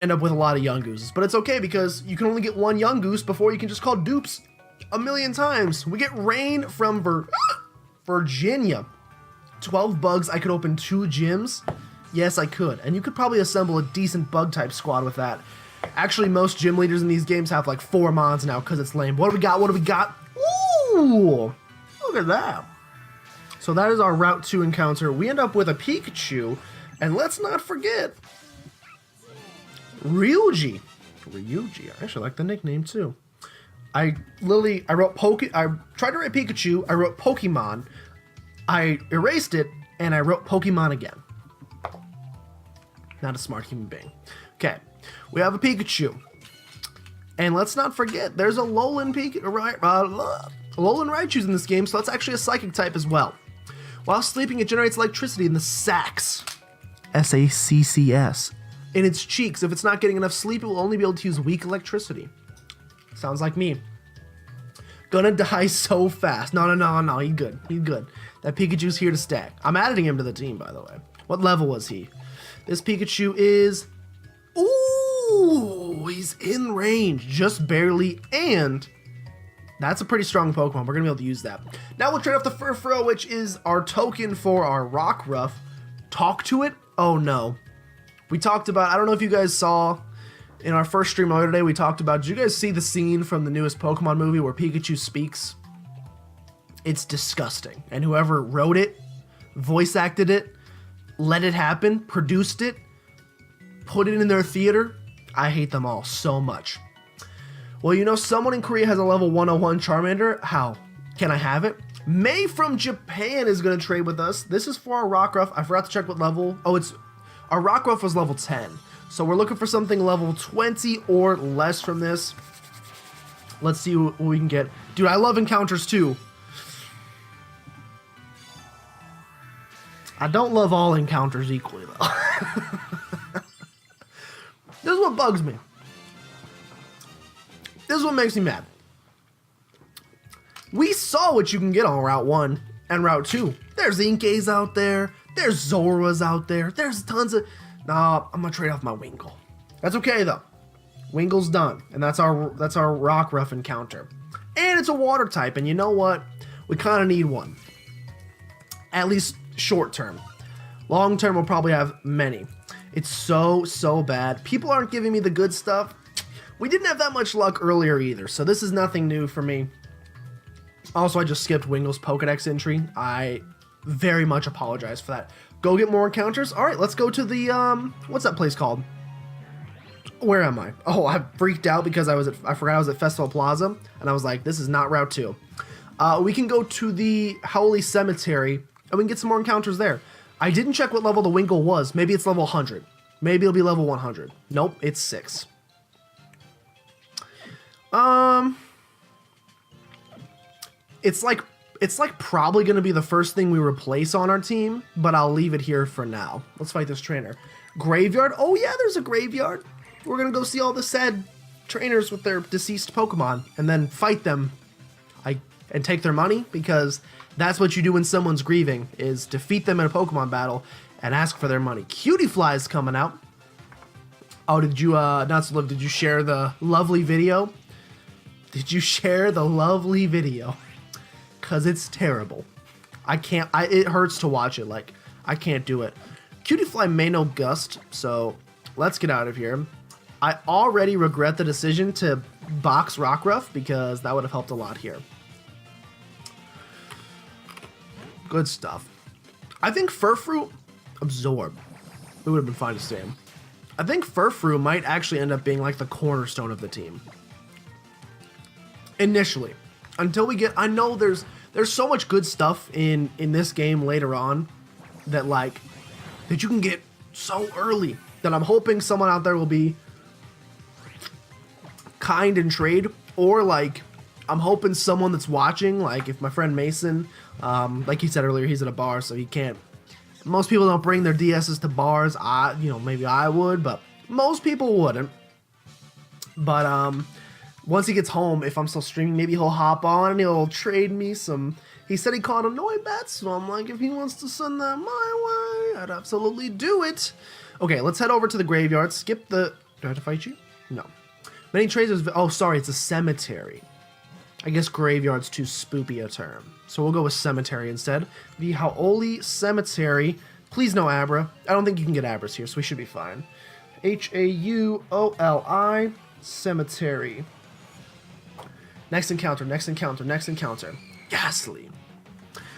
end up with a lot of young gooses. But it's okay because you can only get one young goose before you can just call dupes a million times. We get Rain from Virginia. 12 bugs. I could open 2 gyms. Yes, I could. And you could probably assemble a decent bug type squad with that. Actually, most gym leaders in these games have like 4 mons now because it's lame. What do we got? What do we got? Ooh, look at that. So that is our Route 2 encounter. We end up with a Pikachu. And let's not forget Ryuji. Ryuji. I actually like the nickname too. I tried to write Pikachu, I wrote Pokemon, I erased it, and I wrote Pokemon again. Not a smart human being. Okay, we have a Pikachu. And let's not forget, there's a Alolan Raichu's in this game, so that's actually a Psychic type as well. While sleeping, it generates electricity in the sacs. S-A-C-C-S. In its cheeks. If it's not getting enough sleep, it will only be able to use weak electricity. Sounds like me. Gonna die so fast. No, he's good. He's good. That Pikachu's here to stay. I'm adding him to the team, by the way. What level was he? This Pikachu is... Ooh, he's in range. Just barely, and... That's a pretty strong Pokemon. We're gonna be able to use that. Now we'll trade off the Furfrou, which is our token for our Rockruff. Talk to it? Oh no. We talked about, I don't know if you guys saw in our first stream earlier today, we talked about, did you guys see the scene from the newest Pokemon movie where Pikachu speaks? It's disgusting. And whoever wrote it, voice acted it, let it happen, produced it, put it in their theater, I hate them all so much. Well, you know, someone in Korea has a level 101 Charmander. How? Can I have it? May from Japan is going to trade with us. This is for our Rockruff. I forgot to check what level. Oh, our Rockruff was level 10. So we're looking for something level 20 or less from this. Let's see what we can get. Dude, I love encounters too. I don't love all encounters equally though. This is what bugs me. This is what makes me mad. We saw what you can get on Route 1 and Route 2. There's Inkays out there. There's Zoras out there. There's tons of... Nah, I'm going to trade off my Wingull. That's okay, though. Wingull's done. And that's our Rockruff encounter. And it's a water type. And you know what? We kind of need one. At least short term. Long term, we'll probably have many. It's so bad. People aren't giving me the good stuff. We didn't have that much luck earlier either. So this is nothing new for me. Also, I just skipped Wingull's Pokedex entry. I very much apologize for that. Go get more encounters. All right, let's go to the, what's that place called? Where am I? Oh, I freaked out because I forgot I was at Festival Plaza, and I was like, this is not Route 2. We can go to the Howley Cemetery, and we can get some more encounters there. I didn't check what level the Wingull was. Maybe it's level 100. Maybe it'll be level 100. Nope, it's 6. It's like probably going to be the first thing we replace on our team, but I'll leave it here for now. Let's fight this trainer. Graveyard? Oh yeah, there's a graveyard. We're going to go see all the sad trainers with their deceased Pokemon and then fight them and take their money, because that's what you do when someone's grieving, is defeat them in a Pokemon battle and ask for their money. Cutifly's coming out. Oh, did you, did you share the lovely video? Did you share the lovely video? Because it's terrible. It hurts to watch it. Like, I can't do it. Cutifly may know Gust, so let's get out of here. I already regret the decision to box Rockruff, because that would have helped a lot here. Good stuff. I think Furfrou... Absorb. It would have been fine to stay him. I think Furfrou might actually end up being like the cornerstone of the team. Initially. Until we get... I know there's so much good stuff in this game later on that you can get so early, that I'm hoping someone out there will be kind and trade, or like I'm hoping someone that's watching, like if my friend Mason, like he said earlier, he's at a bar, so he can't. Most people don't bring their DSs to bars. Maybe I would, but most people wouldn't. But once he gets home, if I'm still streaming, maybe he'll hop on and he'll trade me some. He said he caught a Noi bet, so I'm like, if he wants to send that my way, I'd absolutely do it. Okay, let's head over to the graveyard. Skip the Do I have to fight you? No. Many traces. Oh, sorry, it's a cemetery. I guess graveyard's too spoopy a term. So we'll go with cemetery instead. The Haoli Cemetery. Please no Abra. I don't think you can get Abras here, so we should be fine. Hauli Cemetery. Next encounter, next encounter, next encounter. Ghastly.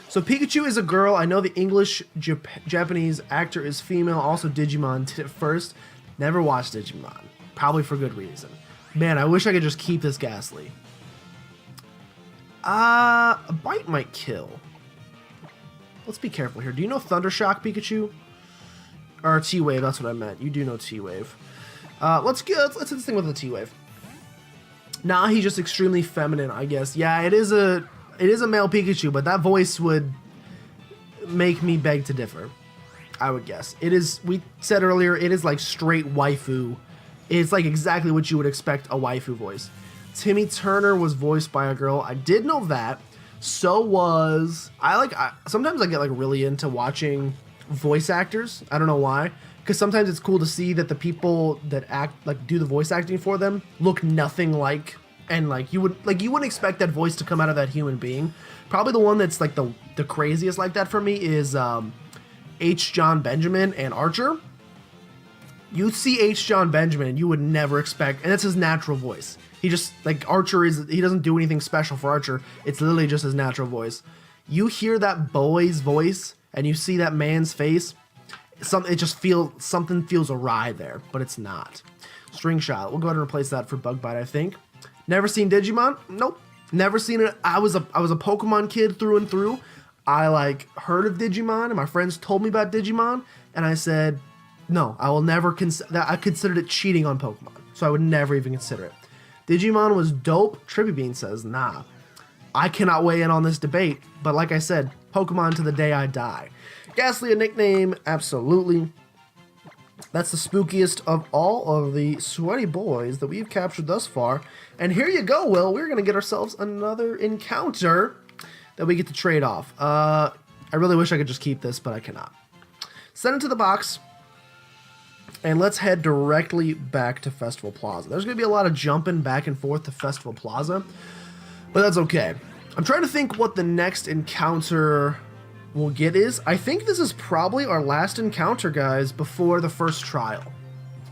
So Pikachu is a girl. I know the English Japanese actor is female. Also Digimon did it first. Never watched Digimon. Probably for good reason. Man, I wish I could just keep this Ghastly. A bite might kill. Let's be careful here. Do you know Thunder Shock, Pikachu? Or T-Wave, that's what I meant. You do know T-Wave. Let's hit this thing with a T-Wave. Nah, he's just extremely feminine, I guess. Yeah, it is a male Pikachu, but that voice would make me beg to differ, I would guess. It is, we said earlier, it is like straight waifu. It's like exactly what you would expect a waifu voice. Timmy Turner was voiced by a girl. I did know that. So was sometimes I get like really into watching voice actors. I don't know why, because sometimes it's cool to see that the people that do the voice acting for them look nothing like, and you wouldn't expect that voice to come out of that human being. Probably the one that's like the craziest like that for me is H. John Benjamin and Archer. You see H. John Benjamin and you would never expect, and that's his natural voice. He just, like, he doesn't do anything special for Archer. It's literally just his natural voice. You hear that boy's voice and you see that man's face, something feels awry there, but it's not. String Shot. We'll go ahead and replace that for Bug Bite, I think. Never seen Digimon? Nope. Never seen it. I was a Pokemon kid through and through. I heard of Digimon and my friends told me about Digimon and I said, no, I will never consider. I considered it cheating on Pokemon, so I would never even consider it. Digimon was dope. Trippy Bean says, nah. I cannot weigh in on this debate, but like I said, Pokemon to the day I die. Ghastly, a nickname? Absolutely. That's the spookiest of all of the sweaty boys that we've captured thus far. And here you go, Will. We're going to get ourselves another encounter that we get to trade off. I really wish I could just keep this, but I cannot. Send it to the box. And let's head directly back to Festival Plaza. There's going to be a lot of jumping back and forth to Festival Plaza, but that's okay. I'm trying to think what the next encounter we'll get is. I think this is probably our last encounter, guys, before the first trial,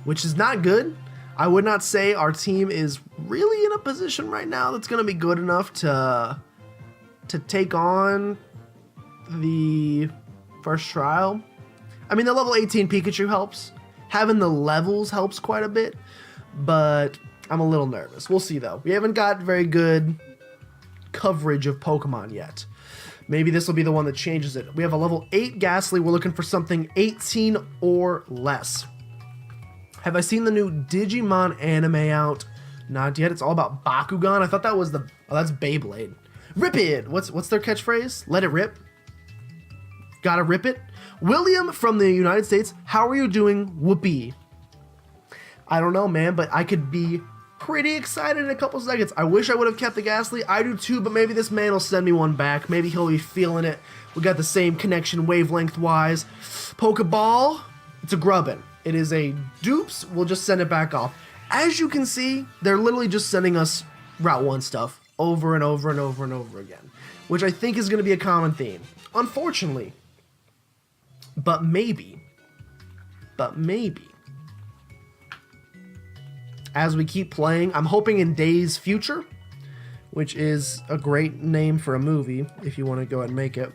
which is not good. I would not say our team is really in a position right now that's going to be good enough to take on the first trial. I mean, the level 18 Pikachu helps. Having the levels helps quite a bit, but I'm a little nervous. We'll see, though. We haven't got very good coverage of Pokemon yet. Maybe this will be the one that changes it. We have a level 8 Ghastly. We're looking for something 18 or less. Have I seen the new Digimon anime out? Not yet. It's all about Bakugan. I thought that was that's Beyblade. Rip it! What's their catchphrase? Let it rip? Gotta rip it? William from the United States, how are you doing? Whoopee. I don't know, man, but I could be pretty excited in a couple seconds. I wish I would have kept the Ghastly. I do too, but maybe this man will send me one back. Maybe he'll be feeling it. We got the same connection wavelength-wise. Pokeball, it's a Grubbin. It is a dupes. We'll just send it back off. As you can see, they're literally just sending us Route 1 stuff over and over and over and over again, which I think is going to be a common theme. Unfortunately. But maybe, as we keep playing, I'm hoping in Days Future, which is a great name for a movie, if you want to go ahead and make it.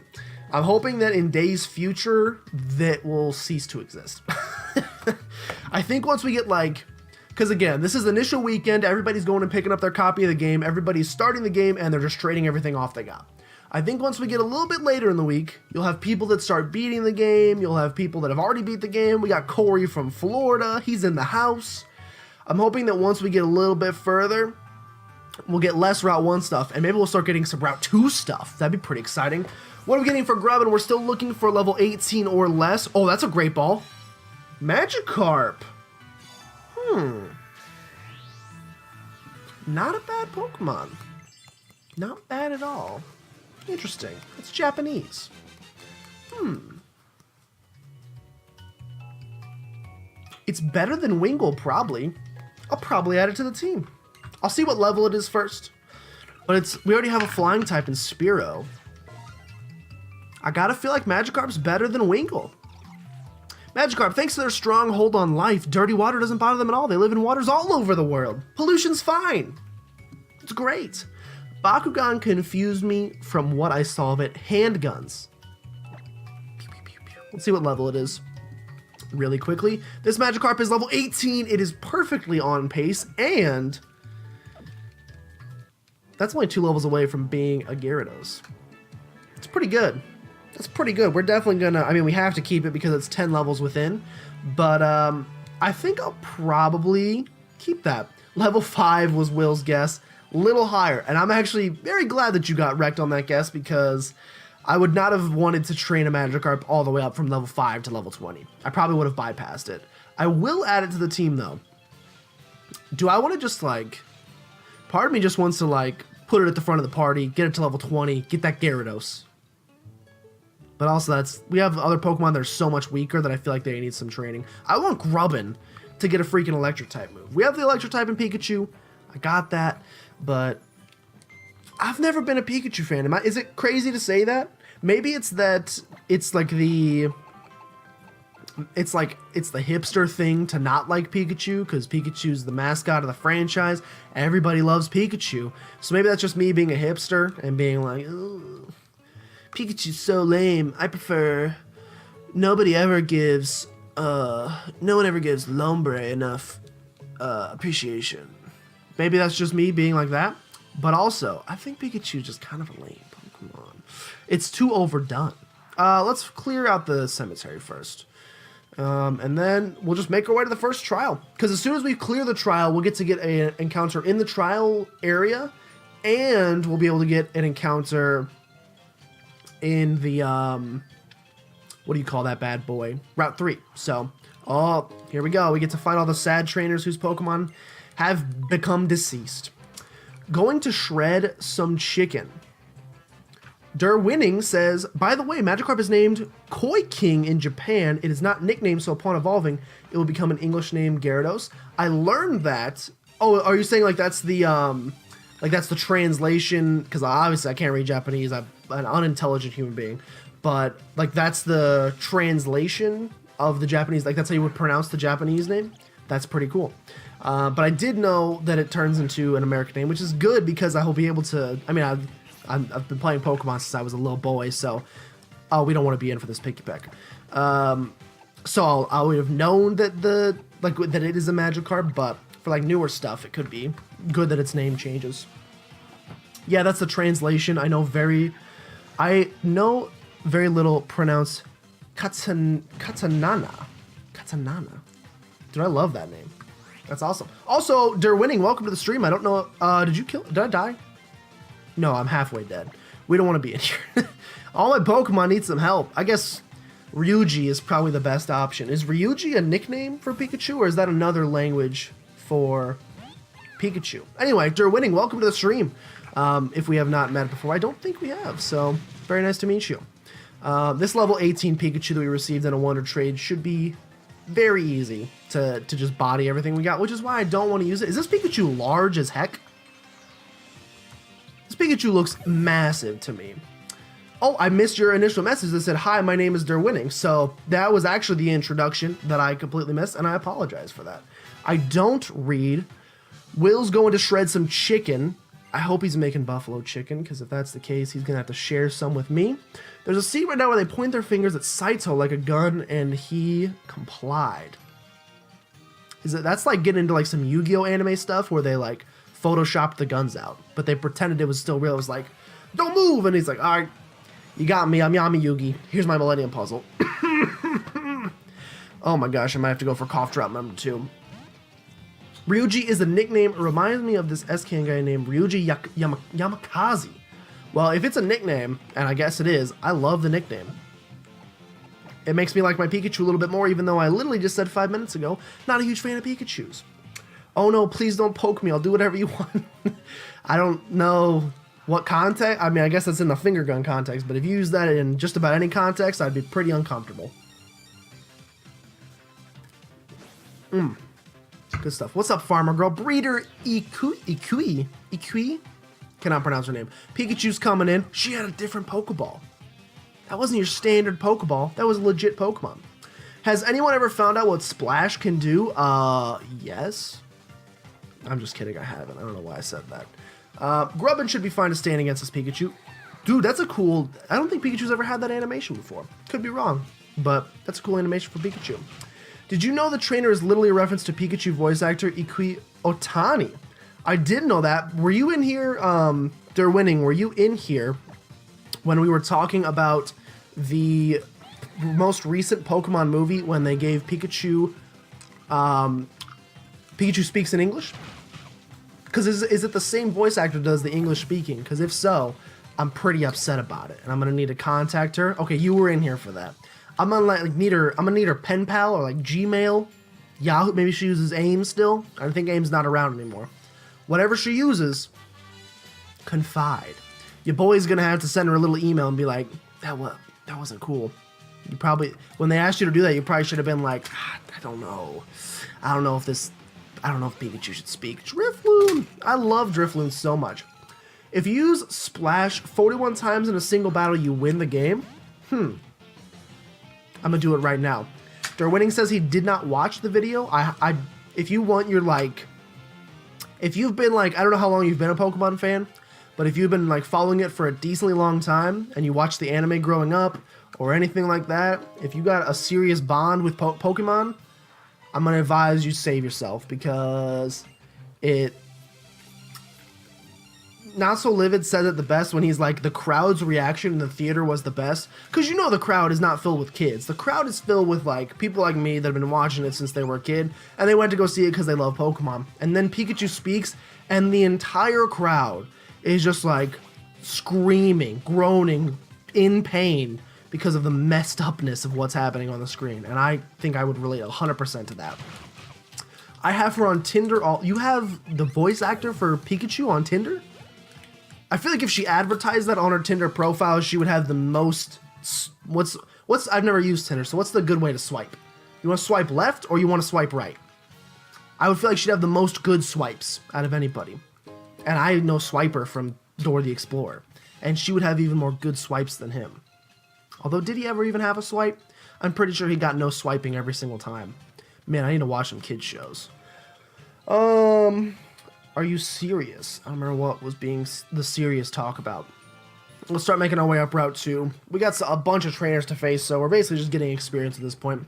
I'm hoping that in Days Future, that will cease to exist. I think once we get because again, this is initial weekend, everybody's going and picking up their copy of the game, everybody's starting the game, and they're just trading everything off they got. I think once we get a little bit later in the week, you'll have people that start beating the game. You'll have people that have already beat the game. We got Corey from Florida. He's in the house. I'm hoping that once we get a little bit further, we'll get less Route 1 stuff, and maybe we'll start getting some Route 2 stuff. That'd be pretty exciting. What are we getting for Grubbin? We're still looking for level 18 or less. Oh, that's a great ball. Magikarp. Not a bad Pokemon. Not bad at all. Interesting. It's Japanese. It's better than Wingull, probably. I'll probably add it to the team. I'll see what level it is first. But we already have a flying type in Spearow. I gotta feel like Magikarp's better than Wingull. Magikarp, thanks to their strong hold on life, dirty water doesn't bother them at all. They live in waters all over the world. Pollution's fine. It's great. Bakugan confused me from what I saw of it. Handguns. Let's see what level it is really quickly. This Magikarp is level 18. It is perfectly on pace, and that's only 2 levels away from being a Gyarados. It's pretty good. That's pretty good. We're definitely gonna, I mean, we have to keep it because it's 10 levels within, but I think I'll probably keep that. Level 5 was Will's guess, little higher, and I'm actually very glad that you got wrecked on that guess because I would not have wanted to train a Magikarp all the way up from level 5 to level 20. I probably would have bypassed it. I will add it to the team though. Do I want to just like, part of me just wants to like put it at the front of the party, get it to level 20, get that Gyarados. But also we have other Pokemon that are so much weaker that I feel like they need some training. I want Grubbin to get a freaking electric type move. We have the electric type in Pikachu. I got that, but I've never been a Pikachu fan. Is it crazy to say that? Maybe it's that it's the hipster thing to not like Pikachu because Pikachu's the mascot of the franchise. Everybody loves Pikachu. So maybe that's just me being a hipster and being like, ugh, Pikachu's so lame. I prefer no one ever gives Lombre enough appreciation. Maybe that's just me being like that. But also, I think Pikachu's just kind of a lame Pokemon. It's too overdone. Let's clear out the cemetery first. And then we'll just make our way to the first trial. Because as soon as we clear the trial, we'll get to get an encounter in the trial area. And we'll be able to get an encounter in the, what do you call that bad boy? Route 3. So, here we go. We get to find all the sad trainers whose Pokemon have become deceased. Going to shred some chicken. Derwinning says, by the way, Magikarp is named Koi King in Japan. It is not nicknamed, so upon evolving, it will become an English name, Gyarados. I learned that. Oh, are you saying like that's the translation? Because obviously I can't read Japanese. I'm an unintelligent human being. But like that's the translation of the Japanese. Like that's how you would pronounce the Japanese name. That's pretty cool. But I did know that it turns into an American name, which is good because I will be able to. I mean, I've been playing Pokemon since I was a little boy, so we don't want to be in for this picky peck. So I would have known that that it is a Magikarp, but for like newer stuff, it could be good that its name changes. Yeah, that's the translation. I know very little pronounce Katanana. Dude, I love that name. That's awesome. Also, Derwinning, welcome to the stream. I don't know. Did I die? No, I'm halfway dead. We don't want to be in here. All my Pokemon need some help. I guess Ryuji is probably the best option. Is Ryuji a nickname for Pikachu, or is that another language for Pikachu? Anyway, Derwinning, welcome to the stream. If we have not met before, I don't think we have, so very nice to meet you. This level 18 Pikachu that we received in a Wonder Trade should be very easy to just body everything we got, which is why I don't want to use it. Is this Pikachu large as heck? This Pikachu looks massive to me. Oh, I missed your initial message that said, hi, my name is Derwinning. So that was actually the introduction that I completely missed, and I apologize for that. I don't read. Will's going to shred some chicken. I hope he's making buffalo chicken, because if that's the case, he's going to have to share some with me. There's a scene right now where they point their fingers at Saito like a gun, and he complied. That's like getting into like some Yu-Gi-Oh anime stuff where they like photoshopped the guns out, but they pretended it was still real. It was like, don't move, and he's like, all right, you got me, I'm Yami Yugi. Here's my Millennium Puzzle. Oh my gosh, I might have to go for cough drop number 2. Ryuji is a nickname. It reminds me of this SKN guy named Ryuji Yamakaze. Well, if it's a nickname, and I guess it is, I love the nickname. It makes me like my Pikachu a little bit more, even though I literally just said 5 minutes ago, not a huge fan of Pikachus. Oh no, please don't poke me. I'll do whatever you want. I don't know what context. I mean, I guess that's in the finger gun context, but if you use that in just about any context, I'd be pretty uncomfortable. Good stuff. What's up, farmer girl? Breeder Ikui? Cannot pronounce her name. Pikachu's coming in. She had a different Pokeball. That wasn't your standard Pokeball. That was a legit Pokemon. Has anyone ever found out what Splash can do? Yes. I'm just kidding. I haven't. I don't know why I said that. Grubbin should be fine to stand against this Pikachu. Dude, that's a cool... I don't think Pikachu's ever had that animation before. Could be wrong, but that's a cool animation for Pikachu. Did you know the trainer is literally a reference to Pikachu voice actor Ikui Otani? I did know that. Were you in here, Derwinning, were you in here when we were talking about the most recent Pokemon movie when they gave Pikachu, Pikachu speaks in English? Because is it the same voice actor does the English speaking? Because if so, I'm pretty upset about it, and I'm gonna need to contact her. Okay, you were in here for that. I'm gonna need her pen pal or like Gmail, Yahoo. Maybe she uses AIM still. I think AIM's not around anymore. Whatever she uses, confide. Your boy's gonna have to send her a little email and be like, that wasn't cool. You probably, when they asked you to do that, you probably should have been like, I don't know if Pikachu should speak. Drifloon! I love Drifloon so much. If you use Splash 41 times in a single battle, you win the game? I'm gonna do it right now. Derwinning says he did not watch the video. If you want your if you've been I don't know how long you've been a Pokemon fan, but if you've been following it for a decently long time and you watch the anime growing up or anything like that, if you got a serious bond with Pokemon, I'm gonna advise you save yourself because Not So Livid said it the best when he's like, the crowd's reaction in the theater was the best. Because you know the crowd is not filled with kids. The crowd is filled with people like me that have been watching it since they were a kid. And they went to go see it because they love Pokemon. And then Pikachu speaks and the entire crowd is just screaming, groaning, in pain because of the messed upness of what's happening on the screen. And I think I would relate 100% to that. I have her on Tinder. You have the voice actor for Pikachu on Tinder? I feel like if she advertised that on her Tinder profile, she would have the most... I've never used Tinder, so what's the good way to swipe? You want to swipe left or you want to swipe right? I would feel like she'd have the most good swipes out of anybody. And I know Swiper from Dora the Explorer. And she would have even more good swipes than him. Although, did he ever even have a swipe? I'm pretty sure he got no swiping every single time. Man, I need to watch some kids shows. Are you serious? I don't remember what was being the serious talk about. We'll start making our way up Route 2. We got a bunch of trainers to face, so we're basically just getting experience at this point.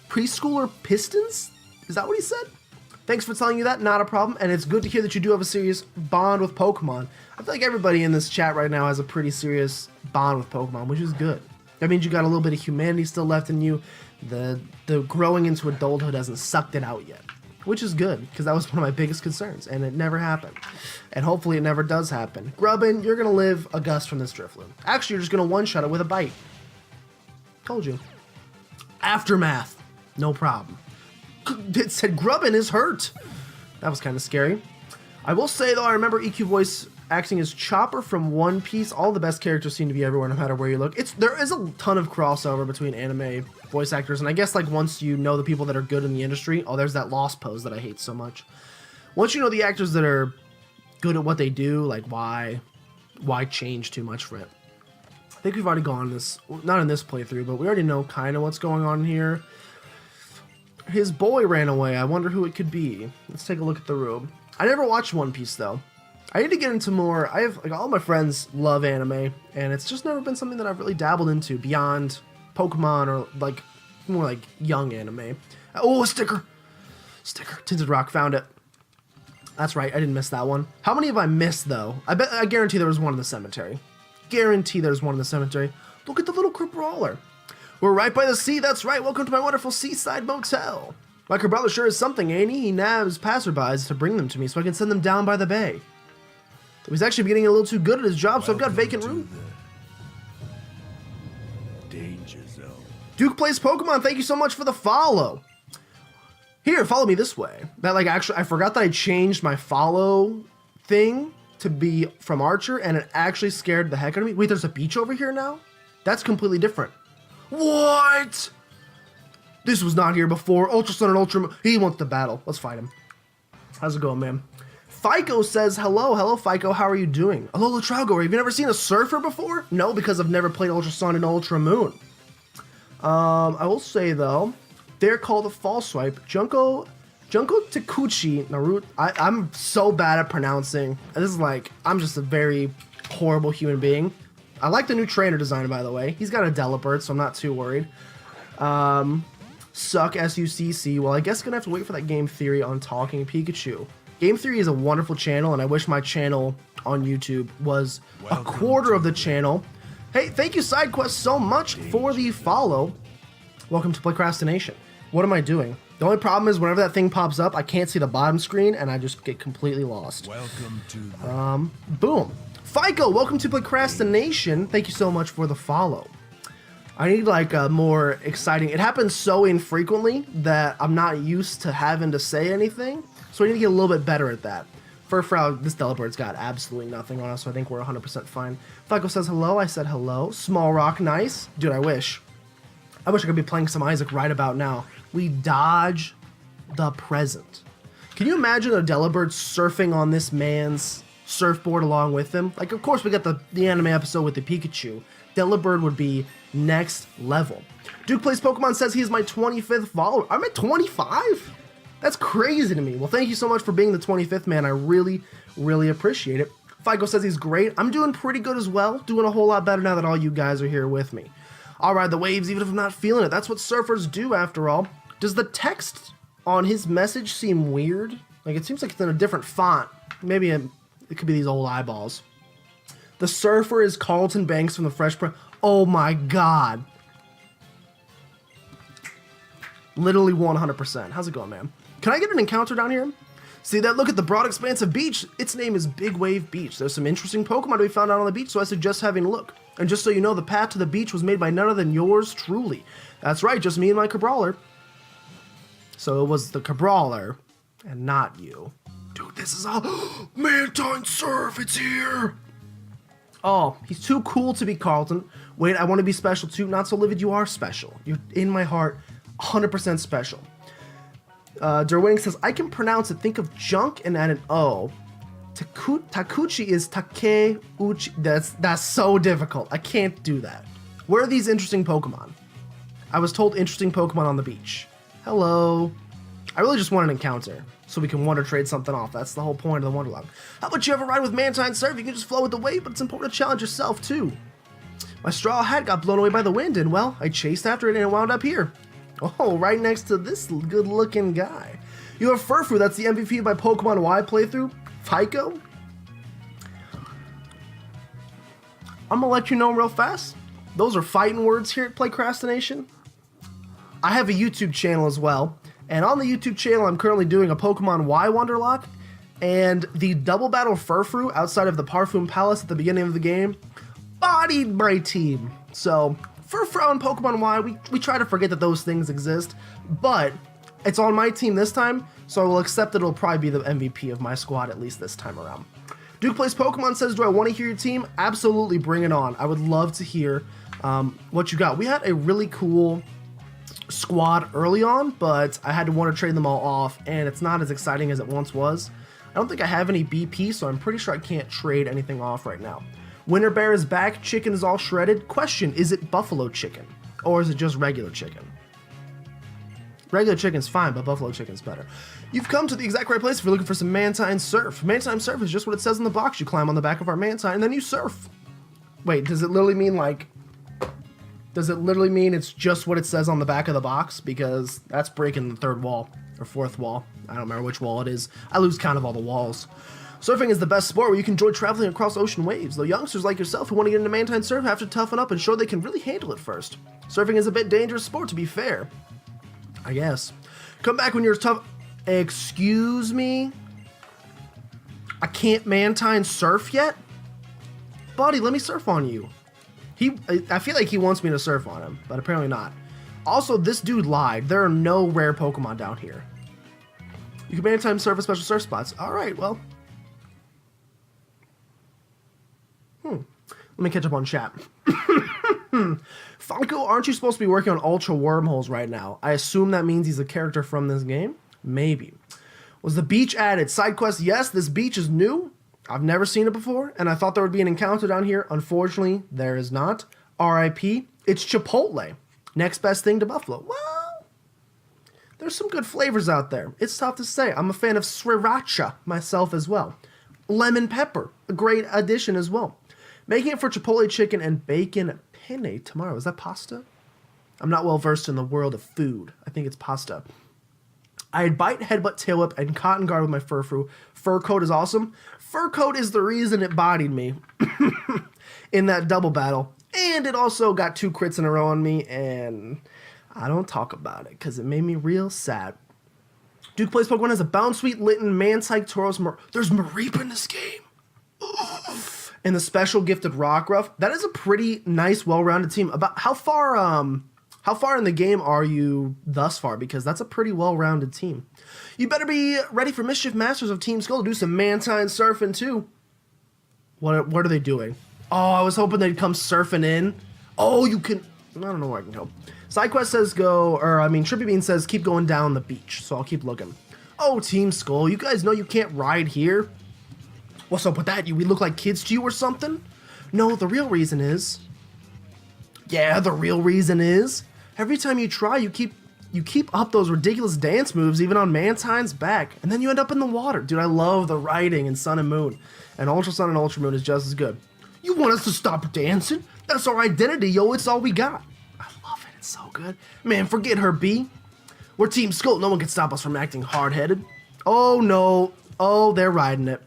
Preschooler Pistons? Is that what he said? Thanks for telling you that, not a problem, and it's good to hear that you do have a serious bond with Pokemon. I feel like everybody in this chat right now has a pretty serious bond with Pokemon, which is good. That means you got a little bit of humanity still left in you. The growing into adulthood hasn't sucked it out yet. Which is good, because that was one of my biggest concerns, and it never happened. And hopefully it never does happen. Grubbin, you're going to live a gust from this Drifloon. Actually, you're just going to one-shot it with a bite. Told you. Aftermath. No problem. It said Grubbin is hurt. That was kind of scary. I will say, though, I remember EQ voice acting as Chopper from One Piece. All the best characters seem to be everywhere, no matter where you look. There is a ton of crossover between anime voice actors, and I guess once you know the people that are good in the industry, there's that lost pose that I hate so much. Once you know the actors that are good at what they do, why change too much for it? I think we've already gone this, not in this playthrough, but we already know kind of what's going on here. His boy ran away. I wonder who it could be. Let's take a look at the room. I never watched One Piece though. I need to get into more. I have all my friends love anime, and it's just never been something that I've really dabbled into beyond Pokemon or more young anime. Oh, a sticker! Tinted Rock, found it. That's right, I didn't miss that one. How many have I missed though? I guarantee there was one in the cemetery. Guarantee there's one in the cemetery. Look at the little Crabrawler. We're right by the sea, that's right. Welcome to my wonderful seaside motel. My Crabrawler sure is something, ain't he? He nabs passerbys to bring them to me so I can send them down by the bay. He's actually getting a little too good at his job, so I've got vacant room. Danger zone. Duke plays Pokemon. Thank you so much for the follow. Here, follow me this way. That actually, I forgot that I changed my follow thing to be from Archer, and it actually scared the heck out of me. Wait, there's a beach over here now? That's completely different. What? This was not here before. Ultra Sun and Ultra Moon. He wants to battle. Let's fight him. How's it going, man? FICO says, hello. Hello, FICO. How are you doing? Alola Trowgoer, have you never seen a surfer before? No, because I've never played Ultra Sun and Ultra Moon. I will say, though, they're called a Fall Swipe. Junko Takuchi Naruto. I'm so bad at pronouncing. This is like, I'm just a very horrible human being. I like the new trainer design, by the way. He's got a Delibird, so I'm not too worried. Suck, SUCC. Well, I guess gonna have to wait for that Game Theory on Talking Pikachu. Game Theory is a wonderful channel, and I wish my channel on YouTube was a quarter of the channel. Hey, thank you, SideQuest, so much for the follow. Welcome to PlaycrastiNation. What am I doing? The only problem is whenever that thing pops up, I can't see the bottom screen, and I just get completely lost. Welcome to boom. FICO, welcome to PlaycrastiNation. Thank you so much for the follow. I need like a more exciting... It happens so infrequently that I'm not used to having to say anything, so I need to get a little bit better at that. Furfrau, this Delabird's got absolutely nothing on us, so I think we're 100% fine. FICO says hello. I said hello. Small Rock, nice. Dude, I wish I could be playing some Isaac right about now. We dodge the present. Can you imagine a Delibird surfing on this man's surfboard along with him? Like, of course, we got the anime episode with the Pikachu. Delibird would be next level. Duke Plays Pokemon says he is my 25th follower. I'm at 25? That's crazy to me. Well, thank you so much for being the 25th, man. I really, really appreciate it. FICO says he's great. I'm doing pretty good as well. Doing a whole lot better now that all you guys are here with me. I'll ride the waves even if I'm not feeling it. That's what surfers do, after all. Does the text on his message seem weird? Like, it seems like it's in a different font. Maybe it could be these old eyeballs. The surfer is Carlton Banks from the Fresh Prince. Oh my god. Literally 100%. How's it going, man? Can I get an encounter down here? See that? Look at the broad expanse of beach. Its name is Big Wave Beach. There's some interesting Pokemon to be found out on the beach, so I suggest having a look. And just so you know, the path to the beach was made by none other than yours truly. That's right, just me and my Cabrawler. So it was the Cabrawler, and not you. Dude, this is all... Mantine Surf, it's here! Oh, he's too cool to be Carlton. Wait, I want to be special too. Not so livid, you are special. You're in my heart, 100% special. Derwinning says, I can pronounce it. Think of junk and add an O. Takuchi is Takeuchi. That's so difficult. I can't do that. Where are these interesting Pokemon? I was told interesting Pokemon on the beach. Hello. I really just want an encounter, so we can Wonder Trade something off. That's the whole point of the Wonderlocke. How about you ever ride with Mantine Surf? You can just flow with the wave, but it's important to challenge yourself, too. My straw hat got blown away by the wind, and, well, I chased after it and it wound up here. Oh, right next to this good-looking guy. You have Furfrou, that's the MVP of my Pokemon Y playthrough. FICO? I'm gonna let you know real fast. Those are fighting words here at PlaycrastiNation. I have a YouTube channel as well. And on the YouTube channel, I'm currently doing a Pokemon Y Wonderlocke, and the double battle Furfrou outside of the Parfum Palace at the beginning of the game bodied my team. So, Furfrou and Pokemon Y, we try to forget that those things exist, but it's on my team this time, so I will accept that it'll probably be the MVP of my squad at least this time around. Duke Plays Pokemon says, do I want to hear your team? Absolutely, bring it on. I would love to hear what you got. We had a really cool squad early on, but I had to Wonder Trade them all off, and it's not as exciting as it once was. I don't think I have any BP, so I'm pretty sure I can't trade anything off right now. Winter Bear is back, chicken is all shredded. Question, is it buffalo chicken, or is it just regular chicken? Regular chicken's fine, but buffalo chicken's better. You've come to the exact right place if you're looking for some Mantine Surf. Mantine Surf is just what it says in the box. You climb on the back of our Mantine, and then you surf. Wait, does it literally mean like... Does it literally mean it's just what it says on the back of the box? Because that's breaking the third wall, or fourth wall. I don't remember which wall it is. I lose count of all the walls. Surfing is the best sport where you can enjoy traveling across ocean waves, though youngsters like yourself who want to get into Mantine Surf have to toughen up and show they can really handle it first. Surfing is a bit dangerous sport, to be fair. I guess. Come back when you're tough... Excuse me? I can't Mantine Surf yet? Buddy, let me surf on you. I feel like he wants me to surf on him, but apparently not. Also, this dude lied. There are no rare Pokemon down here. You can Mantine Surf at special surf spots. Alright, well. Let me catch up on chat. Funko, aren't you supposed to be working on Ultra Wormholes right now? I assume that means he's a character from this game? Maybe. Was the beach added? Side quest, yes, this beach is new. I've never seen it before, and I thought there would be an encounter down here. Unfortunately, there is not. RIP. It's Chipotle. Next best thing to Buffalo. Well, there's some good flavors out there. It's tough to say. I'm a fan of sriracha myself as well. Lemon pepper, a great addition as well. Making it for Chipotle chicken and bacon penne tomorrow. Is that pasta? I'm not well versed in the world of food. I think it's pasta. I had bite, headbutt, tail whip, and cotton guard with my fur coat is awesome. Fur coat is the reason it bodied me in that double battle. And it also got 2 crits in a row on me, and I don't talk about it because it made me real sad. Duke Plays Pokemon has a Bounsweet, Litten, Mantyke, Tauros, there's Mareep in this game. And the special gifted Rockruff. That is a pretty nice, well-rounded team. About how far in the game are you thus far? Because that's a pretty well-rounded team. You better be ready for Mischief Masters of Team Skull to do some Mantine surfing too. What are they doing? Oh, I was hoping they'd come surfing in. Oh, you can... I don't know where I can go. SideQuest says Trippy Bean says keep going down the beach, so I'll keep looking. Oh, Team Skull, you guys know you can't ride here? What's up with that? We look like kids to you or something? No, the real reason is... Yeah, the real reason is... Every time you try, you keep up those ridiculous dance moves even on Mantine's back, and then you end up in the water. Dude, I love the riding in Sun and Moon, and Ultra Sun and Ultra Moon is just as good. You want us to stop dancing? That's our identity, yo, it's all we got. I love it, it's so good. Man, forget her, B. We're Team Skull, no one can stop us from acting hard-headed. Oh, no. Oh, they're riding it.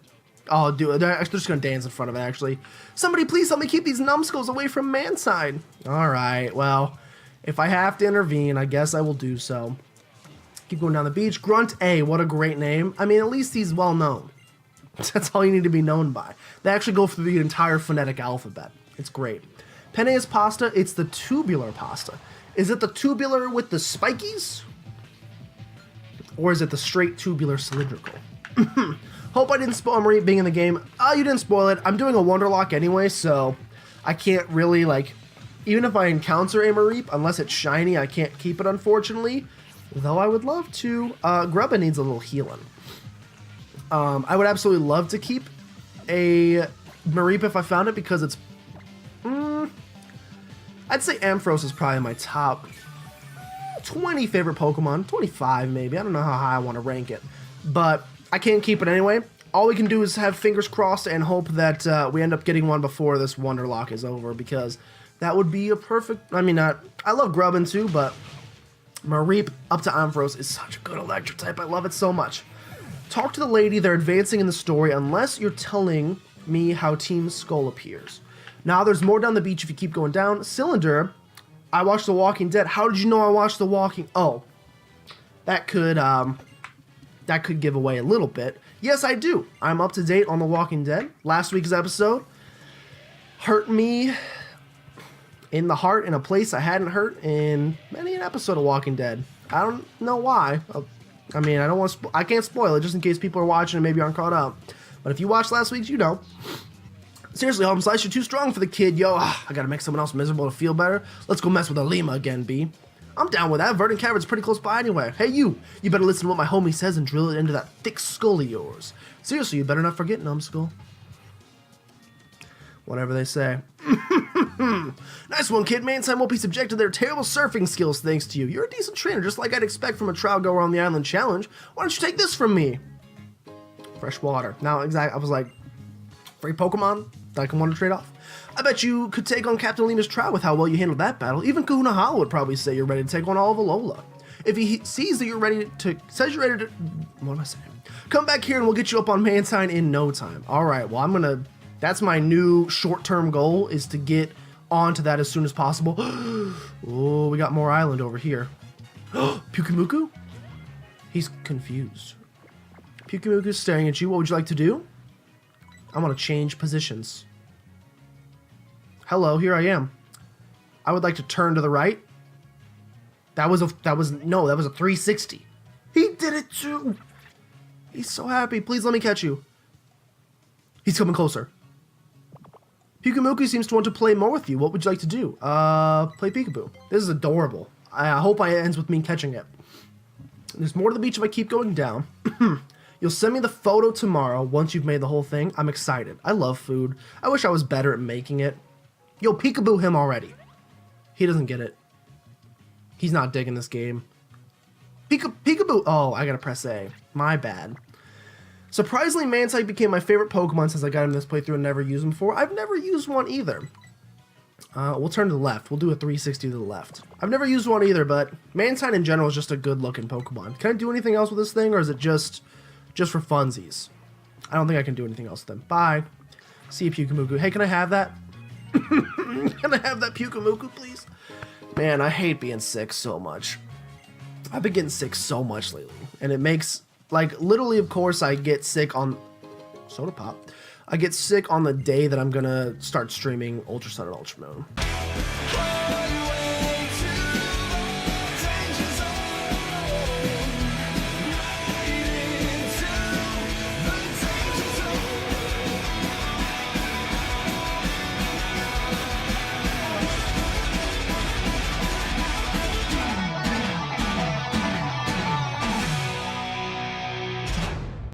Oh, dude, they're just gonna dance in front of it, actually. Somebody please help me keep these numbskulls away from Manside. Alright, well... If I have to intervene, I guess I will do so. Keep going down the beach. Grunt A, what a great name. I mean, at least he's well known. That's all you need to be known by. They actually go through the entire phonetic alphabet. It's great. Penne is pasta. It's the tubular pasta. Is it the tubular with the spikies? Or is it the straight tubular cylindrical? Hope I didn't spoil Marie being in the game. Oh, you didn't spoil it. I'm doing a Wonderlocke anyway, so I can't really, even if I encounter a Mareep, unless it's shiny, I can't keep it, unfortunately. Though I would love to. Grubba needs a little healing. I would absolutely love to keep a Mareep if I found it, because it's... I'd say Ampharos is probably my top 20 favorite Pokemon. 25, maybe. I don't know how high I want to rank it. But I can't keep it anyway. All we can do is have fingers crossed and hope that we end up getting one before this Wonderlocke is over, because... That would be a perfect... I love Grubbin too, but Mareep up to Ampharos is such a good electric type. I love it so much. Talk to the lady. They're advancing in the story unless you're telling me how Team Skull appears. Now, there's more down the beach if you keep going down. Cylinder, I watched The Walking Dead. How did you know I watched The Walking... Oh, that could give away a little bit. Yes, I do. I'm up to date on The Walking Dead. Last week's episode hurt me... in the heart, in a place I hadn't hurt in many an episode of Walking Dead. I don't know why. I can't spoil it just in case people are watching and maybe aren't caught up. But if you watched last week's, you know. Seriously, Home Slice, you're too strong for the kid, yo. I gotta make someone else miserable to feel better. Let's go mess with Alima again, B. I'm down with that. Verdant Cavern's pretty close by anyway. Hey, you better listen to what my homie says and drill it into that thick skull of yours. Seriously, you better not forget, Numbskull. Whatever they say. Nice one, kid. Mantine won't be subject to their terrible surfing skills thanks to you. You're a decent trainer, just like I'd expect from a trial goer on the Island Challenge. Why don't you take this from me? Fresh water. Now, I was like, free Pokemon that I can want to trade off. I bet you could take on Captain Lima's trial with how well you handled that battle. Even Kahuna Hollow would probably say you're ready to take on all of Alola. If he says you're ready to... What am I saying? Come back here and we'll get you up on Mantine in no time. Alright, well, I'm gonna... That's my new short-term goal, is to get onto that as soon as possible. Oh, we got more island over here. Pyukumuku? He's confused. Pyukumuku's staring at you. What would you like to do? I'm gonna change positions. Hello, here I am. I would like to turn to the right. That was a 360. He did it too. He's so happy. Please let me catch you. He's coming closer. Pikamuku seems to want to play more with you. What would you like to do? Play peekaboo. This is adorable. I hope it ends with me catching it. There's more to the beach if I keep going down. You'll send me the photo tomorrow once you've made the whole thing. I'm excited. I love food. I wish I was better at making it. Yo, peekaboo him already. He doesn't get it. He's not digging this game. Peekaboo. Oh, I gotta press A. My bad. Surprisingly, Mantine became my favorite Pokemon since I got him in this playthrough and never used him before. I've never used one either. We'll turn to the left. We'll do a 360 to the left. I've never used one either, but Mantine in general is just a good-looking Pokemon. Can I do anything else with this thing, or is it just for funsies? I don't think I can do anything else with them. Bye. See you, Pikamuku. Hey, can I have that? Can I have that Pikamuku, please? Man, I hate being sick so much. I've been getting sick so much lately, and it makes, like, literally, of course, I get sick on Soda Pop. I get sick on the day that I'm gonna start streaming Ultra Sun and Ultra Moon.